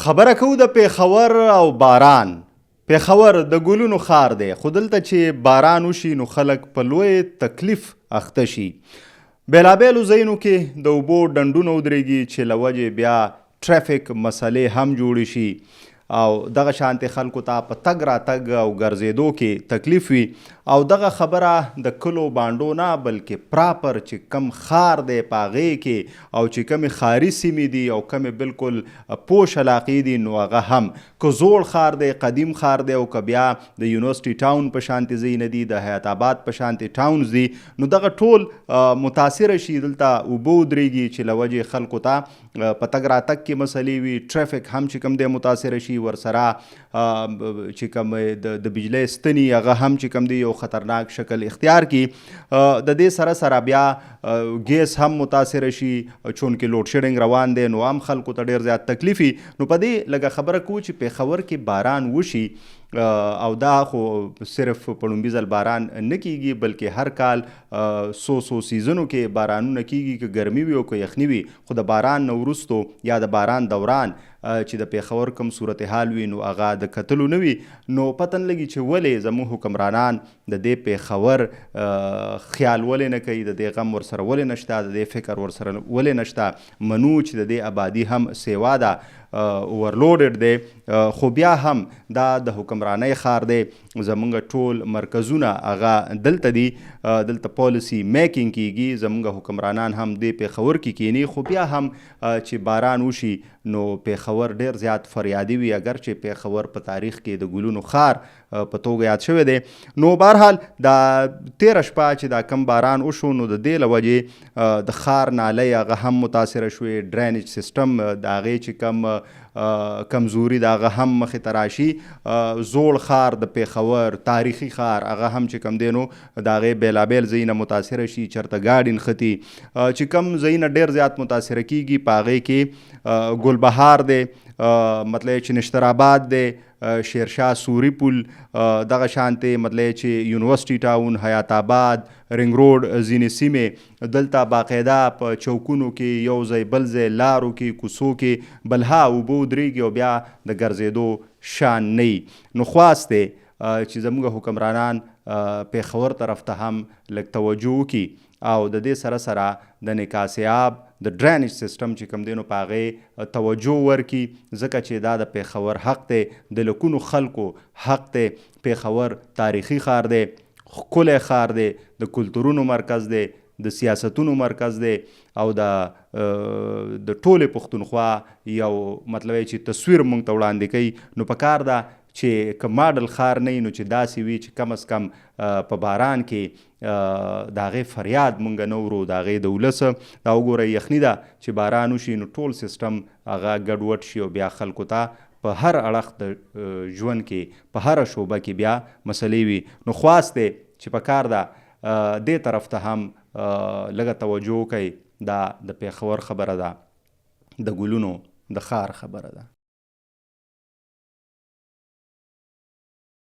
خبره کوو د پیښور او باران. پیښور د ګلونو ښار دی، خو دلته چې باران وشي نو خلک په لوی تکلیف اخته شي. بیلابیلو ځایونو کې د اوبو ډنډونه ودرېږي چې له وجې بیا ټرافیک مسلې هم جوړې شي او دغه شانتې خلکو ته په تګ راتګ او ګرځېدو کې تکلیف وي. او دغه خبره د کلو بانډو نه بلکې پراپر چې کم ښار دی په هغې کې او چې کمې ښاري سیمې دي او کمې بالکل پوش علاقې دي نو هغه هم که زوړ ښار دی، قدیم ښار دی او که بیا د یونیورسټي ټاون په شانتې ځایونه دي، د حیات آباد په شانتې ټاونز دي، نو دغه ټول متاثره شي. دلته اوبه ودرېږي چې له وجې خلکو ته په تګ راتګ کې مسلې وي، ټرافیک هم چې کوم دی متاثره شي، ورسره چې کوم د بجلۍ ستنې هغه هم چې کوم دی یو خطرناک شکل اختیار کی. د دې سره سره بیا ګیس هم متاثره شي، چونکې لوډ شیډنګ روان دی نو هم خلکو ته ډېر زیات تکلیف وي. نو په دې لږه خبره کوو چې پیښور کې باران وشي او دا خو صرف په لومبي ځل باران نه کیږي بلکې هر کال څو سیزنو کې بارانونه کیږي، که ګرمي وي او که یخني وي. خو د باران نه وروستو یا د باران دوران چې د پیښور کوم صورتحال وي نو هغه د کتلو نه وي. نو پته نه لګي چې ولې زموږ حکمرانان د دې پیښور خیال ولې نه کوي، د دې غم ورسره ولې نشته، د دې فکر ورسره ولې نشته. منو چې د دې آبادي هم سیوا ده، اوورلوډډ دی، خو بیا هم دا د حکمرانۍ ښار دی. زمونږ ټول مرکزونه هغه دلته دي، دلته پالیسي میکینګ کیږي. زمونږ حکمرانان هم دې پیښور کې کینی، خو بیا هم چې باران وشي نو پیښور ډیر زیات فریادي وي، اگر چې پیښور په تاریخ کې د ګلونو ښار په توګه یاد شوی دی. نو بهرحال دا تیره شپه چې دا کم باران وشو نو د دې له وجې د ښار نالۍ هغه هم متاثره شوې، ډرینیج سیسټم د هغې چې کم کمزوري د هغه هم مخې ته راشي. زوړ ښار د پیښور تاریخي ښار هغه هم چې کم دی نو د هغې بیلابیل ځایونه متاثره شي، چېرته ګاډي نښتي. چې کم ځایونه ډېر زیات متاثره کیږي په هغې کې ګلبهار دی، مطلب چې نشتر آباد دی، شیرشاه سوري پل، دغه شانتې مطلب چې یونیورسټي ټاون، حیات آباد، رنګ روډ ځینې سیمې دلته باقاعده په چوکونو کې یو ځای بل ځای لارو کې کوڅو کې بلها اوبه ودرېږي او بیا د ګرځېدو شان نه وي. نو خواست دی چې زموږ حکمرانان پیښور طرف ته هم لږ توجه وکړي او د دې سره سره د نکاسې آب د ډرینیج سیسټم چې کوم دی نو په هغې توجه ورکړي، ځکه چې دا د پیښور حق دی، د لکونو خلکو حق دی. پیښور تاریخي ښار دی، ښکلی ښار دی، د کلتورونو مرکز دی، د سیاستونو مرکز دی او د ټولې پښتونخوا یو مطلب چې تصویر موږ ته وړاندې کوي. نو پکار ده چې که ماډل ښار نه وي نو چې داسې وي چې کم از کم په باران کې د هغې فریاد مونږ نه ورو، د هغې د ولس. دا وګورئ یخني ده چې باران وشي نو ټول سیسټم هغه ګډوډ شي او بیا خلکو ته په هر اړخ د ژوند کې په هره شعبه کې بیا مسلې وي. نو خواست دی چې پکار ده دې طرف ته هم لږه توجه وکئ. دا د پیښور خبره ده، د ګلونو د ښار خبره ده.